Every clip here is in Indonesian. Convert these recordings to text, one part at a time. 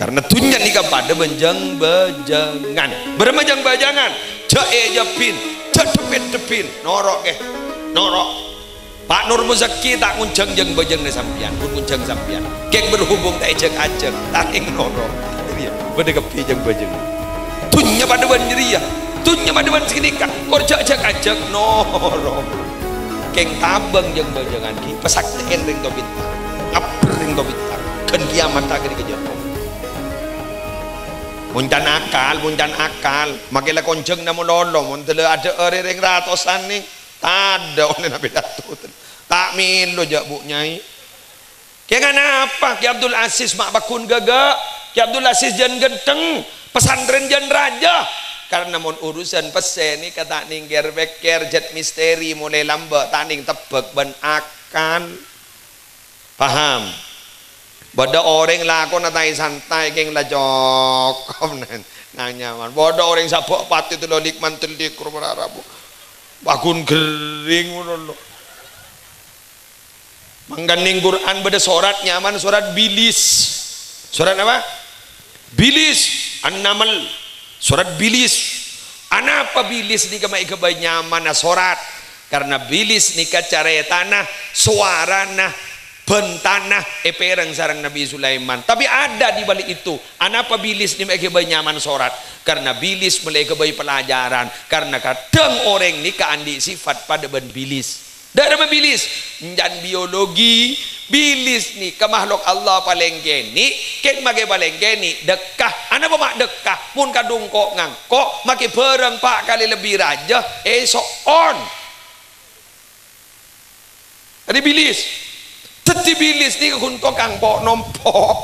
karena tunya nikah pada benjang bajangan bermejang bajangan jae japin tepin norok norok Pak Nur Muzaki tak nguncang jeng bajang ne sampian pun nguncang sampian kek berhubung tak ejek ajeng tak ing norok jadi ya pada kepi jeng bajang tunya pada banjiri ya tunya pada ban sekenika korja ajek ajeng norok keng tabang jeng bajangan ki pesak teen ring to bintang ngaper ring to bintang kan kiamat tak dikejar muncan akal makilah konjeng namun lolo muntele ada ring ratusan nih ada oleh nabi datu tak milu jak bu nyai kaya kenapa Ki Abdul Aziz mak bakun gaga Ki Abdul Aziz jan genteng pesantren jan raja karena mon urusan pesen ni kata ningger beker jet misteri mulai lambat taning tebek ban akan paham bodoh orang lakon natai santai keng lajok nang nyaman bodoh orang sabuk pati tu lolik mantul di kurban Arabu bakun kering lo mangganing Quran beda surat nyaman surat bilis surat apa bilis an-naml surat bilis anapa bilis ni kamai kebay nyaman na surat karena bilis ni kacara tanah suara nah bentanah perang sarang Nabi Sulaiman tapi ada di balik itu anapa bilis ni mereka nyaman sorat karena bilis mereka bayi pelajaran karena kadang orang ni keandi sifat pada ben bilis dari bilis dan biologi bilis ni ke makhluk Allah paling geni kek mage paling geni dekah anapa mak dekah pun kadung kok ngangkok make perang pak kali lebih raja esok on ada bilis teti bilis ni kunto kang pok nompok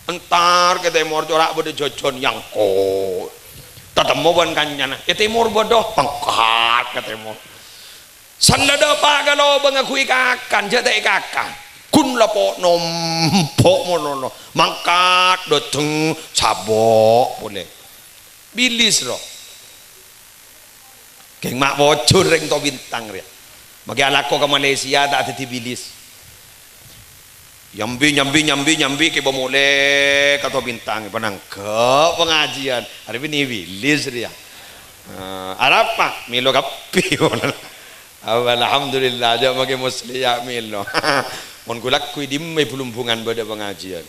entar ke temor corak bodoh jojon yang ko tatemo ban kanyana ke temor bodoh pangkat ke temor sandada pak kalau bangakui kakan jate kakan kun lapo nompok monono mangkat doteng cabok boleh bilis ro keng mak bocor ring to bintang ria bagi alako ke Malaysia tak teti bilis nyambi ke boleh kata bintang penang ke pengajian hari ini bilis dia apa milo kapi alhamdulillah dia bagi muslim ya milo mon kulak kui dim mai pelumpungan pada pengajian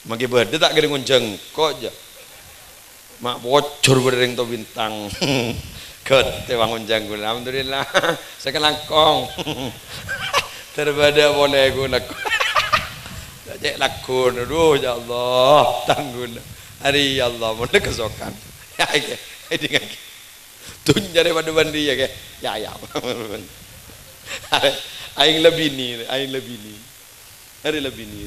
magi berde tak kira ngunceng kok aja mak bocor berdeng to bintang ket te bangun jangkul alhamdulillah saya langkong terbada boleh guna cek lakon aduh ya Allah tanggul hari ya Allah mulai kesokan ya ke dengan tunya daripada bandi ya ke ya aing lebih ni hari lebih ni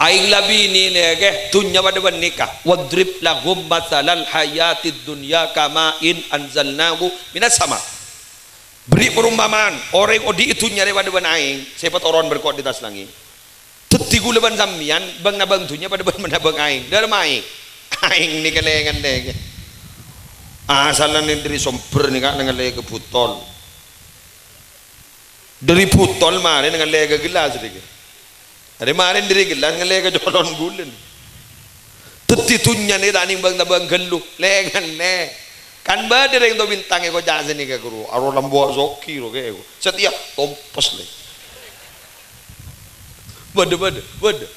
aing lebih ni ke tunya pada nikah wadrib lahum matsalal hayatid dunya kama in anzalnahu minas sama beri perumpamaan orang odi itu nyari pada ban aing siapa orang berkot di atas langit tetigu leban sambian bang nabang tunya pada ban menabang aing dalam aing ni kelengan deh asalan ni dari somper ni kak dengan lega putol dari putol mari dengan lega gelas deh hari marin dari gelas dengan lega jolon gulen tetitunya ni tani bang nabang geluh lengan ne kan badar yang to bintang ko jasen ni ke guru aro lambo zoki ro ke setiap tompos le bade banyak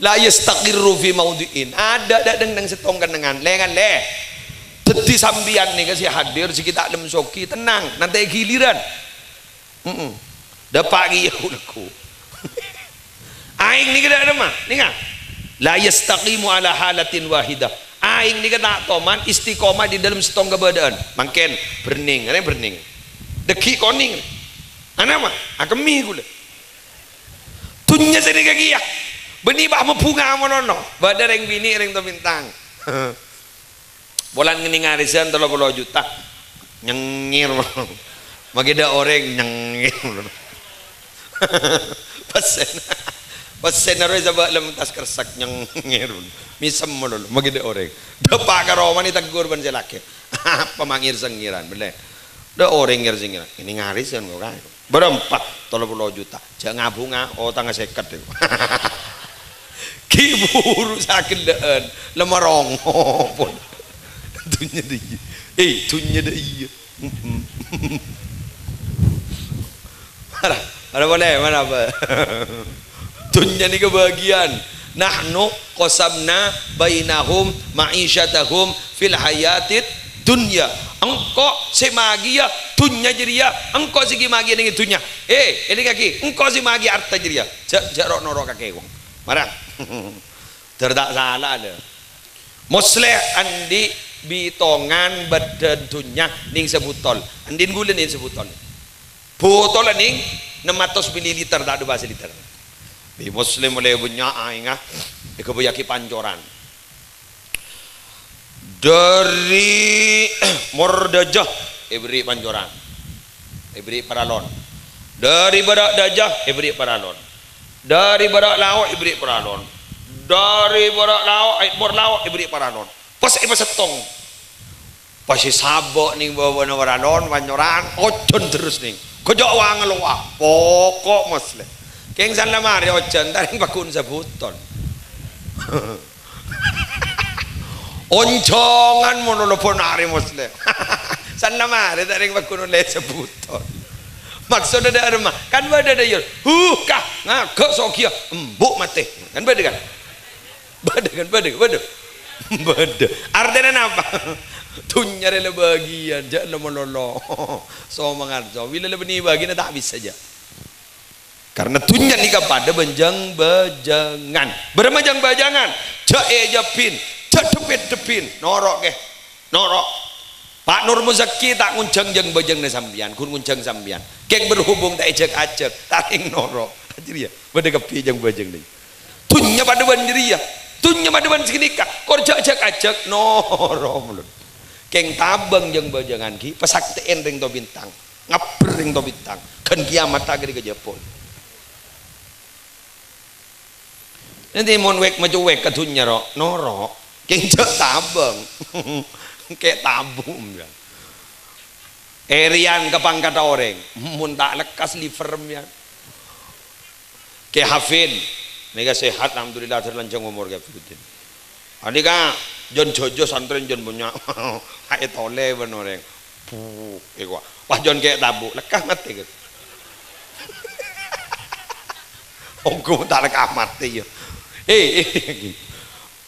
la yastaqirru fi maudhi'in ada deng setongkan dengan lengan le teti sambian ni kasih hadir si kita lem zoki tenang nanti giliran dah pagi aku aing ni kada ada mah ninga la yastaqimu ala halatin wahidah aing ni kata toman istiqomah di dalam setong keberadaan mangken berning deki koning ana mah akemi gula tunya sini kaki ya beni bah mempunga monono badar yang bini ring to bintang bolan ngening arisan 30 juta nyengir mageda orang nyengir pesen naroy sabak lam tas kersak nyang ngirun misem molol magide oreng depa karo mani tegur ban jelake pemangir sengiran bener Ada orang yang sing ini ngaris kan kok berempat 30 juta. Jangan ngabunga oh tangga seket itu. Ki buru sakit deun lemerong pun. Dunya deui. Dunya deui. Mana boleh mana apa? Dunya ni kebahagiaan. Nahnu qasamna bainahum ma'isyatahum fil hayatid dunya. Engkau semagia dunya jeria, engkau segi magia dengan dunya. Ini kaki, engkau si magia arta jeria. Jarok norok kaki wong. Marah. Terdak salah ada. Musleh andi bitongan badan dunya ning sebutol. Andin gula ning sebutol. Botol ning 600 ml tak ada bahasa liter. Di muslim boleh punya aingah ikebuyaki pancoran. Dari Mordajah ibri pancoran. Ibri paralon. Dari badak dajah ibri paralon. Dari badak laut ibri paralon. Dari badak laut bor laut ibri paralon. Pas iba setong. Pasti sabok ning bawa paralon pancoran ojon terus ning. Kejak wang luah pokok muslim. Keng san lamar ya ojon taring bakun sebuton. Oncongan mo no ponari muslim. San lamar taring bakun le sebuton. Maksud ada rumah kan bada ada yur. Kah ngagak sokia embuk mate. Kan bada kan? Bada. Artinya apa? Tunya rela bagian jangan melolo so mengarjo bila lebih bagian tak habis saja karena tunya ni kepada benjang bajangan bermajang bajangan jae japin tepin norok ke norok Pak Nur Muzaki tak nguncang jeng bajang na sambian kun nguncang sambian keng berhubung tak ajak taring norok jadi ya pada kepi jeng bajang ni tunya pada bandiri ya tunya pada ban sekenika korja ajak norok mulut keng tabang yang bajangan ki pesakteen ring to bintang ngaper ring to bintang kan kiamat agri ke Jepun nanti mon wek maju wek katunya ro noro keng cek tabang kayak tabung ya erian kepangkat orang mun tak lekas liver ya kayak hafid mega sehat alhamdulillah terlanjang umur gafitin adika John Jojo santren John punya hai tole benoreng wah John kayak tabu lekah mati gitu hukum tak lekah mati ya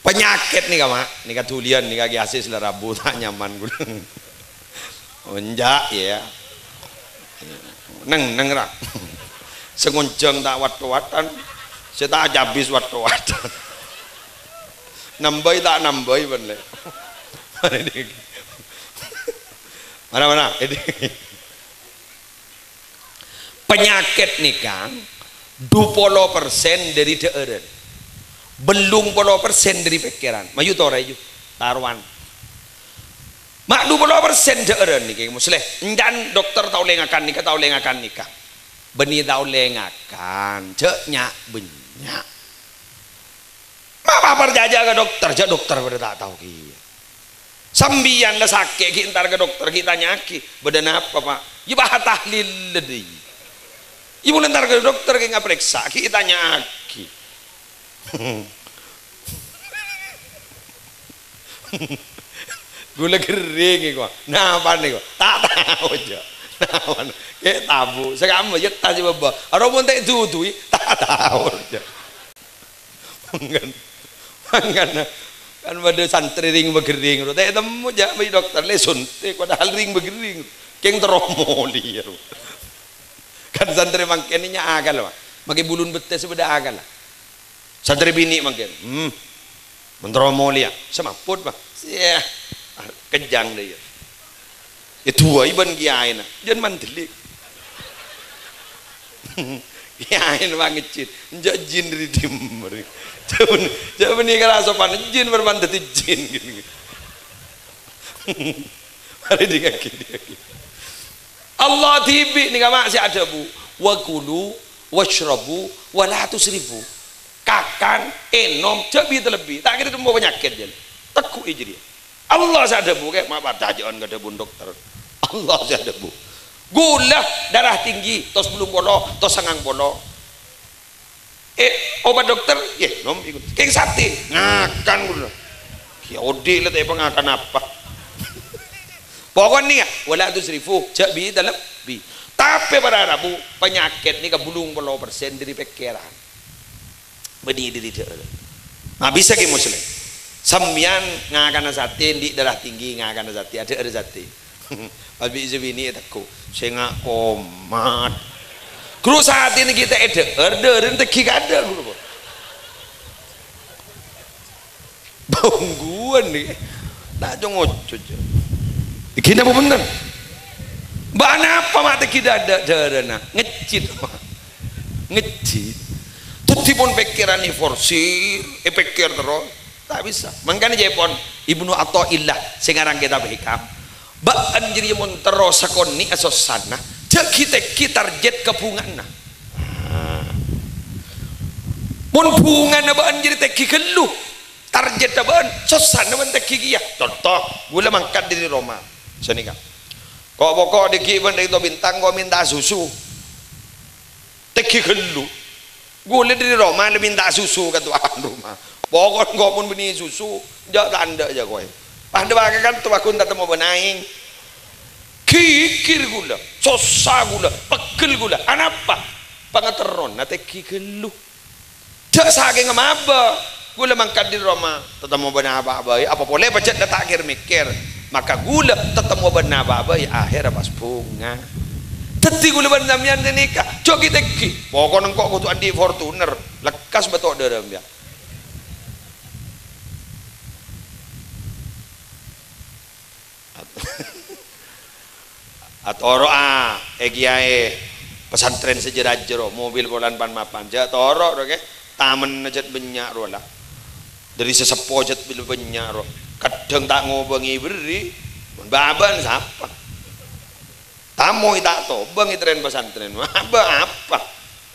penyakit nih kama nih katulian nih kaki asis lerabu tak nyaman gue menjak ya neng rak sengonjang tak wat-watan saya tak habis wat-watan nambai tak nambai bener mana ini penyakit nih kan 20% dari daerah belum 10% dari pikiran mayu tora itu taruhan mak 20% daerah nih kayak musleh dan dokter tahu lengakan nikah beni tahu lengakan ceknya banyak apa perjajah ke dokter pada tak tahu ki sambian lah sakit ki ntar ke dokter kita nyaki badan apa pak ya bah tahlil lebih ibu ntar ke dokter ki nggak periksa ki kita nyaki gula kering kok nah apa nih kok tak tahu aja nah kayak tabu sekarang aja tak sih bapak orang pun tak tuh tak tahu aja kan pada santri ring begering tak temu jak bagi dokter le suntik padahal ring begering keng teromoli kan santri mangkeninya agal lah pakai bulun betes sebeda agal lah santri bini mangken menteromoli ya semaput pak ya kejang deh ya itu iban kiai na jangan mantelik kiai banget cit njak jin dari timur Jangan nih kalau sopan jin berbantu jin gini. Hari di kaki. Allah tibi nih kamu masih ada bu. Wakulu, washrabu, walatu seribu. Kakan, enom, jabi terlebih. Tak kira mau penyakit jadi. Teku aja dia. Allah sadar bu kayak apa tajon gak ada bun dokter. Allah saya debu. Gula darah tinggi, tos belum bolo, tos sangang bolo. Obat dokter, ya nom ikut. Kayak sate, ngakan gula. Ya odi lah tapi pengakan apa? Pokoknya wala tusrifu, cak bi dalam bi. Tapi para Arabu penyakit ni kabulung bolo persen dari pikiran. Bedi diri dia. Nah bisa ke muslim. Sambian ngakan sate di darah tinggi ngakan sate ada sate. Albi izini takku. Saya ngak komat. Kru saat ini kita orderin teki kada guru. Bangguan nih. Tak jongoco. Kita apa bener? Bana apa mata kita ada jarana ngecit. Ngecit. Tutipun pikiran ni forsir, pikir terus tak bisa. Makanya Jepon Ibnu Athaillah sekarang kita berhikam. Ba anjir mun terus sakoni asos sana. Jak kita target kepungan. Mun pungan ba anjir teki kelu. Target abaan sosana ban teki ya. Contoh, gula mangkat di Roma. Senika. Kok pokok deki ban itu bintang kok minta susu. Teki kelu. Gula di Roma le minta susu ke tuan rumah. Pokok kok pun beni susu, jak tanda aja kowe. Pada bagakan tu aku tak mau benaing. Kikir gula, sosa gula, pegel gula. Anapa? Pangateron nate kikelu. Jak saking ngapa? Gula mangkat di Roma, tetap mau benaba bayi. Apa boleh baca data akhir mikir. Maka gula tetap mau benaba bayi akhir pas bunga. Teti gula bandamian nikah. Coki teki. Pokok nengkok kutu andi Fortuner. Lekas betul dalam ya. Atoro egiae pesantren sejarah jero mobil bolan pan mapan ja toro ke tamen najat benyak rola dari sesepo jat bil benyak ro kadang tak ngobengi beri baban siapa tamu tak to bengi tren pesantren apa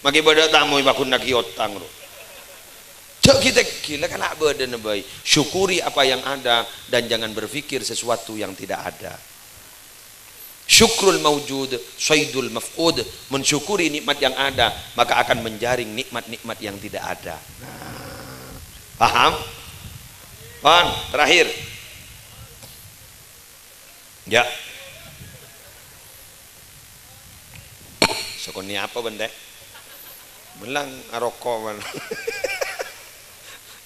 maki bada tamu bakun nak otang ro cak kita gila kan badan baik syukuri apa yang ada dan jangan berpikir sesuatu yang tidak ada. Syukrul mawjud, syaidul maf'ud. Mensyukuri nikmat yang ada, maka akan menjaring nikmat-nikmat yang tidak ada. Nah, paham? Paham? Terakhir. Ya. Sokoni apa benda? Melang aroko man.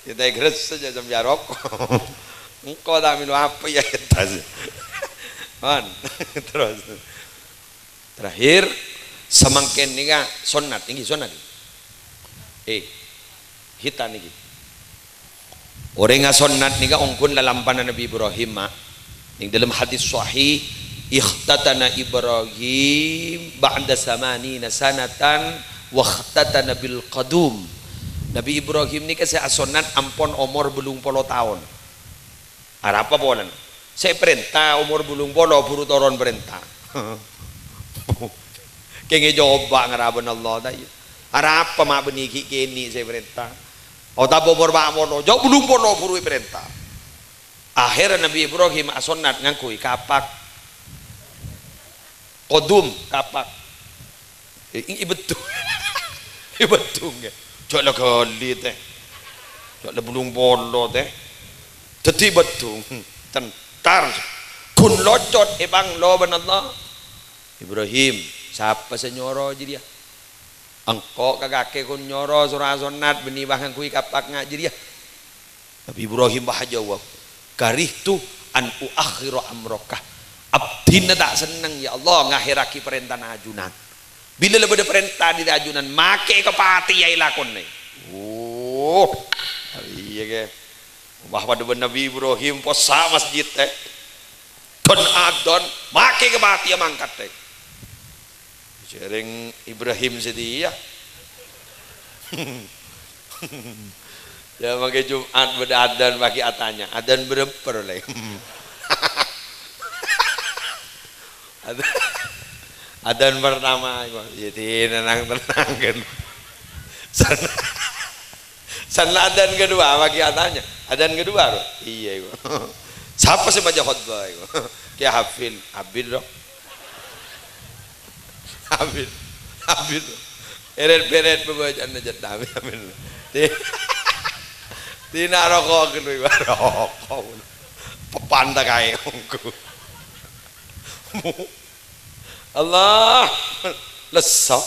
Kita igres saja sampai aroko. Engkau tak minum apa ya kita sih. Terus terakhir semangken nih kan sunat tinggi sunat hitan nih orang nggak sunat nih kan ongkun dalam panah Nabi Ibrahim yang dalam hadis sahih ikhtatana Ibrahim ba'da samanina sanatan wa ikhtatana bil qadum. Nabi Ibrahim nih kasih sunat ampon umur belum 10 tahun apa bolan saya perintah umur bulung polo buru toron perintah kenge coba ngaraban Allah dah apa mak beniki kini saya perintah tak umur mak polo jauh bulung polo buru perintah akhirnya Nabi Ibrahim asonat ngangkui kapak kodum kapak ibetung ibetung ya jauh lah kali teh jauh lah bulung polo teh teti betung tar kun locot ibang loban Allah Ibrahim siapa senyoro jadi dia engkau kagake kun nyoro surah sunat beni bahkan kui kapak ngak jadi dia tapi Ibrahim bah jawab karih tu an uakhiru amrokah abdina tak seneng ya Allah ngakhiraki perintah ajunan bila lebih ada perintah di ajunan make kepati ya ilakon nih iya ke bahwa Nabi Ibrahim posa masjid teh kon adon make kemati mangkat teh sering Ibrahim sedia ya pakai Jumat beradan bagi atanya adan beremper lagi adan pertama jadi tenang kan sana adan kedua bagi atanya adan kedua loh iya siapa sih baca khutbah kayak hafil abid dong Amin. Amin. Eret-beret pembacaan najat amin. Amin. Tina rokok kedua rokok. Pepanda kae ongku. Allah lesok.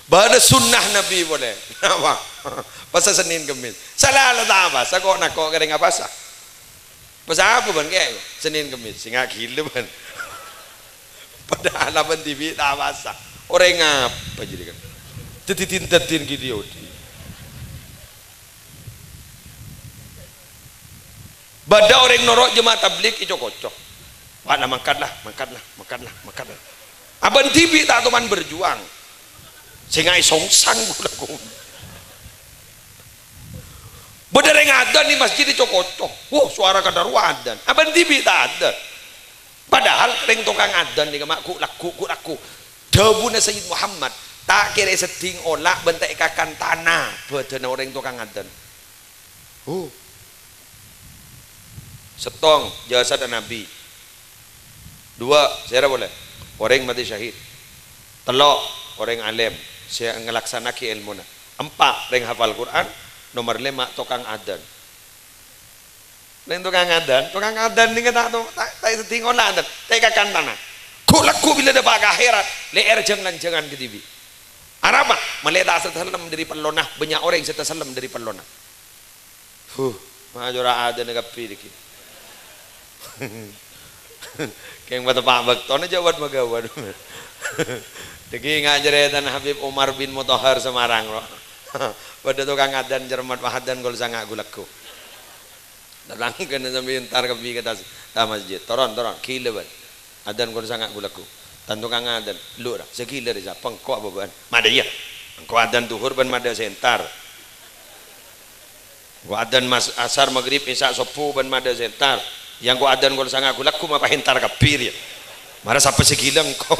Pada sunnah Nabi boleh. Apa? Pasal Senin Kemis. Salah lah tak apa. Saya kok nak kok kering apa sah? Pasal apa ban kayak Senin Kemis? Singa gila ban. Pada halaman TV tak apa sah. Orang ngapa jadi kan? Tetin gitu. Bada orang norok jemaah tablik itu kocok. Wah, makanlah. Abang TV tak teman berjuang. Sehingga songsang gula kum. Bener yang ada nih masjid itu kocok. Wah, suara kadar wadan. Abang TV tak ada. Padahal kering tukang adan nih mak laku. Dawuhna Sayyid Muhammad tak kira seding olak bentek kakan tanah badan orang tukang adan. Setong jasad Nabi. 2 saya boleh. Orang mati syahid. Telok orang alim. Saya ngelaksanakan ilmu. 4 orang hafal Quran. Nomor 5 tukang adan. Lain tukang adan ni kata tak setinggal lah adan. Tak kakan tanah. Ku laku bila dapat akhirat. Leer jangan ke TV. Arab melihat setelah dari pelonah banyak orang yang setelah dari pelonah. Majora ada negap pilih. Kayak mata Pak Bakton aja buat magawan. Deki ngajaretan Habib Umar bin Mutahhar Semarang loh. Pada tukang adan Jerman Wahadan gol sangat gulaku. Datang kena sambil entar kepi ke tas masjid. Toron kilo ban. Adan gol sangat gulaku. Dan tukang adan lu dah sekilo dia pengkok apa ban. Mada ya. Pengkok adan tuhur ban mada sentar. Gua adan mas asar maghrib isya sopu ban mada sentar. Yang gua adan gol sangat gulaku apa hentar kapir ya. Marah sampai segilang kau.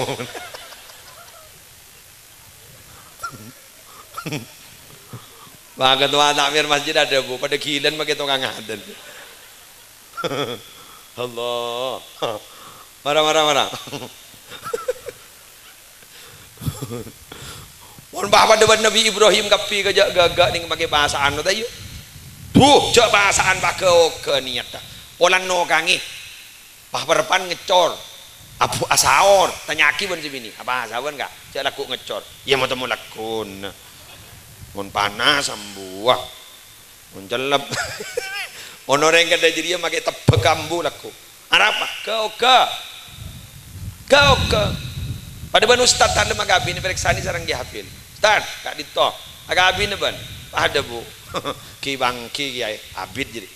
Bahkan tuan takmir masjid ada bu pada gilan pakai tukang adan. Allah. Marah. Mohon bapak depan Nabi Ibrahim kapi gagak ning pakai bahasaan tu tayu. Cak bahasaan pakai ke niat dah. Polan no kangi. Pah berpan ngecor. Abu asaor tanyaki pun sini. Apa asawan enggak? Cak laku ngecor. Ya mau temu lakun. Mun panas ambuah. Mun jelep. Ono orang kada jadi dia pakai tebek kambu laku. Arapa? Kau ke. Pada ban ustaz tanda magabin periksa ni sarang dihafil. Ustaz, kak dito. Agabin ban. Ada bu. Ki bangki kiai abid jadi.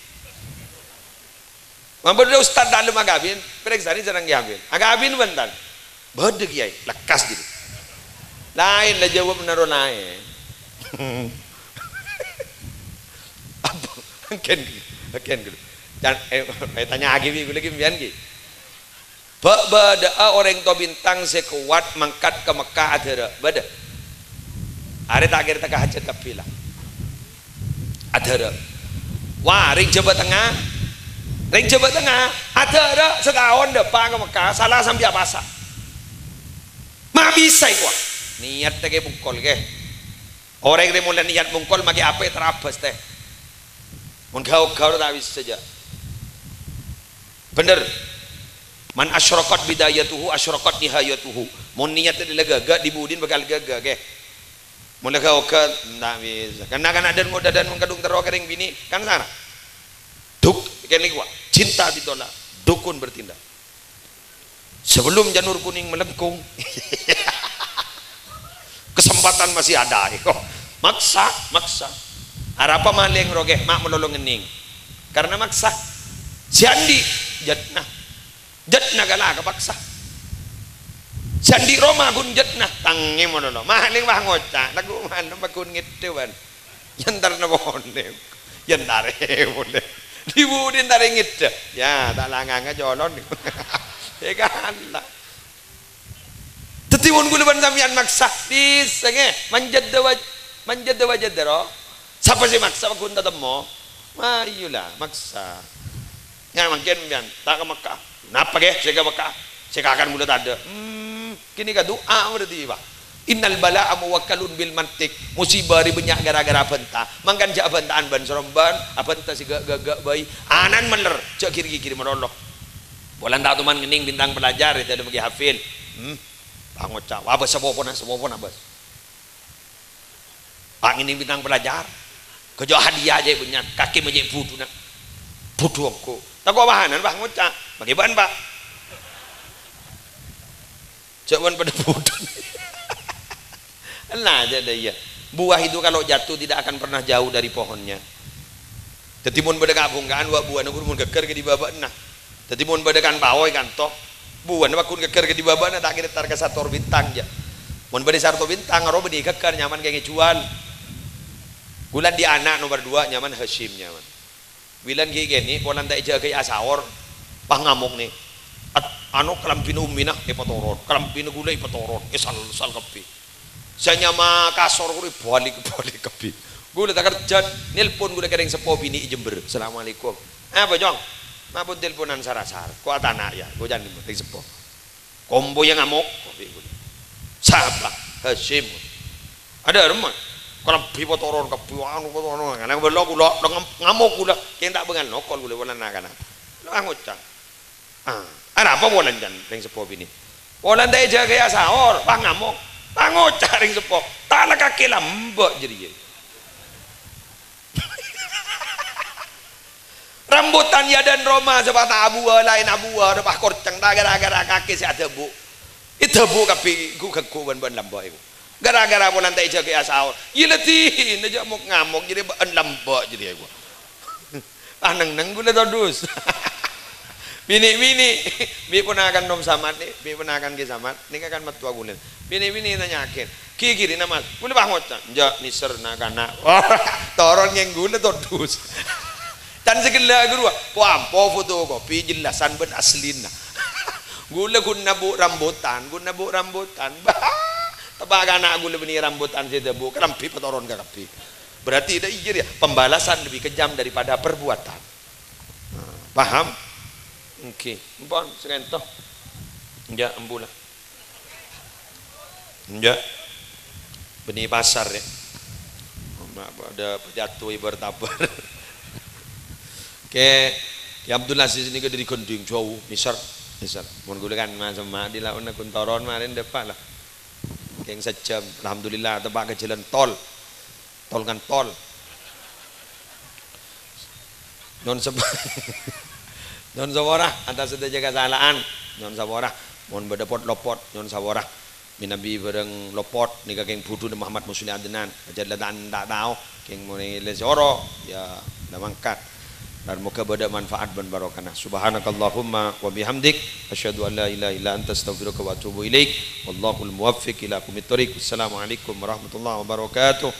Mampu dia ustaz tanda magabin periksa ni sarang dihafil. Agabin ban tan. Bade kiai lekas jadi. Lain lah jawab naruh lain. Apa? Ken gitu. Dan tanya lagi bian gitu. Bada orang to bintang sekuat mangkat ke Mekah ada bada. Are tak kira tak hajat kapilah. Ada. Wah, ring Jawa Tengah. Ada setahun depan ke Mekah salah sampai apa sah. Mah bisa gua. Niat tak bungkol ke. Orang yang mulai niat bungkol maki apa terabas teh. Mun kau tak bisa saja. Bener. Man asyraqat bidayatuhu asyraqat nihayatuhu. Mun niat tadi lega dibudin bakal gaga ke. Mun lega oka tak bisa. Karena kan ada muda dan mengkadung terok kering bini kan sana. Duk kene gua. Cinta ditolak, dukun bertindak. Sebelum janur kuning melengkung. Kesempatan masih ada. Maksa. Arapa maling rogeh mak melolong ngening. Karena maksa. Jandi jatna gala kapaksa. Jandi Roma gun jatna tangi monono. Maling wah ngocak. Lagu mana bakun gitu ban. Yantar na bonde. Yantare boleh. Dibudin taring itu. Ya tak langang jolon. Egalah. Tetimun gula ban sampean maksa. Disenge manjad dawa jadero. Siapa sih maksa bakun tatemo? Mayulah maksa. Yang makin bian tak ke Mekah. Napa ke? Saya ke Mekah. Saya akan mulut ada. kini ka doa berarti Pak. Innal bala'a muwakkalun bil mantik, musibah banyak gara-gara benta mangkan jak bentaan ban soromban abenta si gak bayi anan meler cak kiri merolok bolan tak tuman ngening bintang pelajar itu ada bagi hafil pangocak apa sepopona abas pak ngening bintang pelajar kejo hadiah aja punya kaki majek budu nak budu aku tak kau bahanan pak ngocak bagi bahan pak cakwan pada budu nah jadi ya buah itu kalau jatuh tidak akan pernah jauh dari pohonnya. Tetimun berdekat bungkaan buah nukur mun keker ke di babak nah. Tetimun berdekat pawai kantok buah nak kun keker ke di babak nah tak kira tar ke sator bintang ja. Mun bade sarto bintang ro bade keker nyaman kayak ngecuan. Bulan di anak nomor 2 nyaman Hashim nyaman. Bilan kayak gini polan tak jaga ke asaor pah ngamuk nih. Anu kelampinu minah ipatoron, kelampinu gula ipatoron, sal kepi. Saya nyama kasor gue balik kepi. Gue udah tak kerja, nelpon gue kadang sepo bini Jember. Assalamualaikum. Apa jong? Apa teleponan sarasar? Kau tanah ya? Gue jangan dimati sepo. Kombo yang ngamuk. Siapa? Hashim. Ada rumah. Kalau pipo toron kepi, anu kotoron. Karena belok gue ngamuk gue. Kau tak bengal nokol gue bolan nak kan? Lo anggota. Ada apa bolan jan? Yang sepo bini. Bolan tak jaga ya sahor. Bang ngamuk. Pango caring sepo tanah kaki lambok jadi rambutan ya dan Roma sebab abu lain abu repah korceng gara-gara kaki saya tebu itu bu kapi ku ban lambok itu gara-gara pun nanti jaga asal iya letih aja mau ngamuk jadi ban lambok jadi aku neng gula todus bini pun akan nom samat nih bini pun akan ke samat ini akan matua gulen bini nanya akhir kiri nama boleh bangun ja niser nakana toron yang gula todus dan segala guru po foto kopi jelasan ben aslina gula guna bu rambutan tebak anak gula beni rambutan saya bu kerampi petoron kapi berarti ada ijir ya pembalasan lebih kejam daripada perbuatan paham. Oke, empon sekentoh. Enggak embula. Enggak. Benih pasar ya. Ada pejatuh bertabar. Oke, ya Abdul Aziz ini dari Gending jauh, misal. Mun gula kan sama di lawan kun toron marin depan lah. Keng sejam, alhamdulillah tebak ke jalan tol. Tol kan tol. Non sebab non sawarah atas sedaya kesalahan non sawarah mohon berdepot lopot non sawarah minabi bareng lopot ni keng putu Muhammad Muslim Adnan ajar dan tak tahu keng muni lesoro ya mangkat dan moga bada manfaat dan barokah subhanakallahumma wa bihamdik asyhadu an la ilaha illa anta astaghfiruka wa atubu ilaik wallahul muwaffiq ila aqwamit thoriq assalamualaikum warahmatullahi wabarakatuh.